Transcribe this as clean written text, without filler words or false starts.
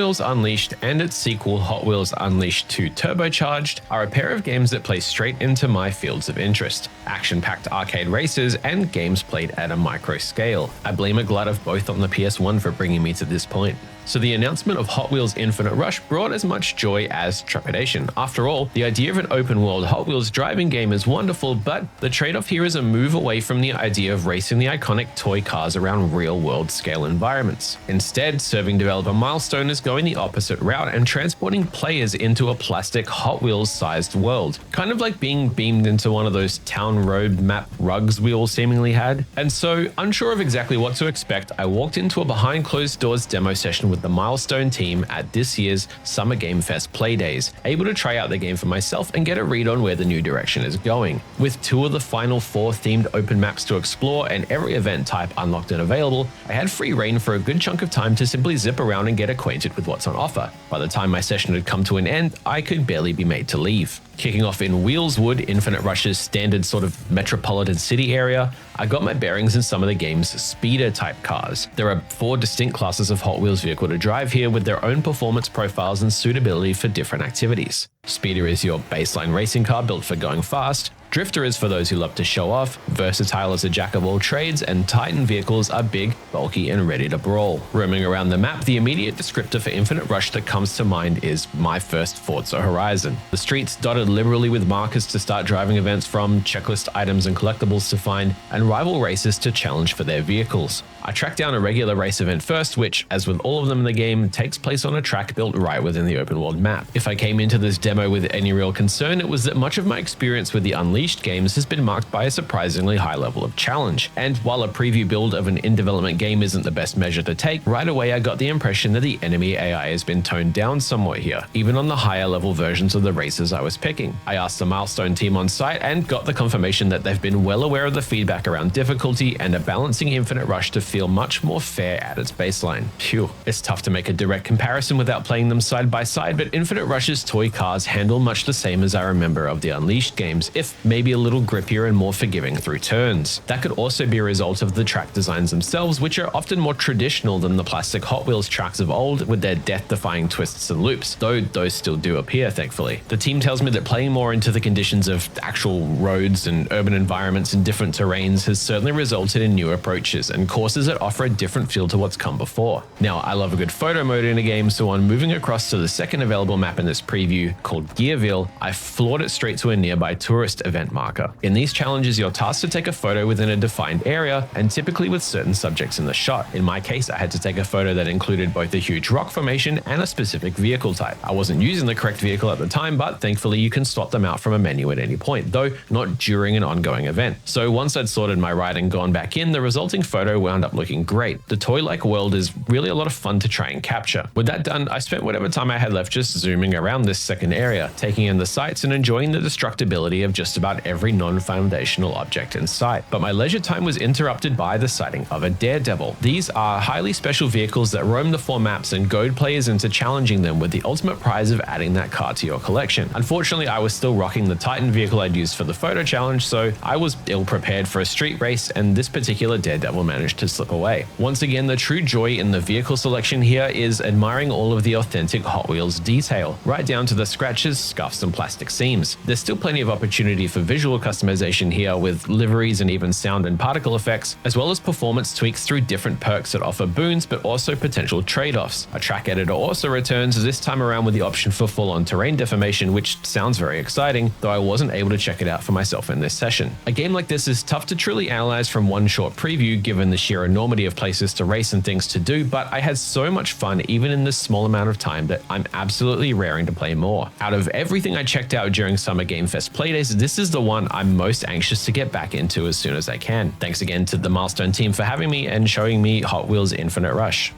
Wheels Unleashed and its sequel Hot Wheels Unleashed 2 Turbocharged are a pair of games that play straight into my fields of interest: action-packed arcade races and games played at a micro scale. I blame a glut of both on the PS1 for bringing me to this point. So the announcement of Hot Wheels Infinite Rush brought as much joy as trepidation. After all, the idea of an open-world Hot Wheels driving game is wonderful, but the trade-off here is a move away from the idea of racing the iconic toy cars around real-world scale environments. Instead, serving developer Milestone is going the opposite route and transporting players into a plastic Hot Wheels-sized world. Kind of like being beamed into one of those town road map rugs we all seemingly had. And so, unsure of exactly what to expect, I walked into a behind-closed-doors demo session with the Milestone team at this year's Summer Game Fest Playdays, able to try out the game for myself and get a read on where the new direction is going. With 2 of the final 4 themed open maps to explore and every event type unlocked and available, I had free reign for a good chunk of time to simply zip around and get acquainted with what's on offer. By the time my session had come to an end, I could barely be made to leave. Kicking off in Wheelswood, Infinite Rush's standard sort of metropolitan city area, I got my bearings in some of the game's speeder-type cars. There are 4 distinct classes of Hot Wheels vehicle to drive here with their own performance profiles and suitability for different activities. Speeder is your baseline racing car built for going fast. Drifter is for those who love to show off, Versatile is a jack of all trades, and Titan vehicles are big, bulky, and ready to brawl. Roaming around the map, the immediate descriptor for Infinite Rush that comes to mind is my first Forza Horizon. The streets dotted liberally with markers to start driving events from, checklist items and collectibles to find, and rival races to challenge for their vehicles. I tracked down a regular race event first, which, as with all of them in the game, takes place on a track built right within the open world map. If I came into this demo with any real concern, it was that much of my experience with the Unleashed games has been marked by a surprisingly high level of challenge. And while a preview build of an in-development game isn't the best measure to take, right away I got the impression that the enemy AI has been toned down somewhat here, even on the higher level versions of the races I was picking. I asked the Milestone team on site and got the confirmation that they've been well aware of the feedback around difficulty and are balancing Infinite Rush to feel much more fair at its baseline. Phew, it's tough to make a direct comparison without playing them side by side, but Infinite Rush's toy cars handle much the same as I remember of the Unleashed games, if maybe a little grippier and more forgiving through turns. That could also be a result of the track designs themselves, which are often more traditional than the plastic Hot Wheels tracks of old with their death-defying twists and loops, though those still do appear, thankfully. The team tells me that playing more into the conditions of actual roads and urban environments in different terrains has certainly resulted in new approaches and courses that offer a different feel to what's come before. Now, I love a good photo mode in a game, so on moving across to the second available map in this preview, called Gearville, I floored it straight to a nearby tourist event marker. In these challenges, you're tasked to take a photo within a defined area, and typically with certain subjects in the shot. In my case, I had to take a photo that included both a huge rock formation and a specific vehicle type. I wasn't using the correct vehicle at the time, but thankfully you can swap them out from a menu at any point, though not during an ongoing event. So once I'd sorted my ride and gone back in, the resulting photo wound up looking great. The toy-like world is really a lot of fun to try and capture. With that done, I spent whatever time I had left just zooming around this second area, taking in the sights and enjoying the destructibility of just about every non-foundational object in sight. But my leisure time was interrupted by the sighting of a Daredevil. These are highly special vehicles that roam the 4 maps and goad players into challenging them with the ultimate prize of adding that car to your collection. Unfortunately, I was still rocking the Titan vehicle I'd used for the photo challenge, so I was ill-prepared for a street race, and this particular Daredevil managed to slip away. Once again, the true joy in the vehicle selection here is admiring all of the authentic Hot Wheels detail, right down to the scratches, scuffs, and plastic seams. There's still plenty of opportunity for visual customization here with liveries and even sound and particle effects, as well as performance tweaks through different perks that offer boons but also potential trade-offs. A track editor also returns, this time around with the option for full-on terrain deformation, which sounds very exciting, though I wasn't able to check it out for myself in this session. A game like this is tough to truly analyze from one short preview given the sheer enormity of places to race and things to do, but I had so much fun even in this small amount of time that I'm absolutely raring to play more. Out of everything I checked out during Summer Game Fest Playdays, this is the one I'm most anxious to get back into as soon as I can. Thanks again to the Milestone team for having me and showing me Hot Wheels Infinite Rush.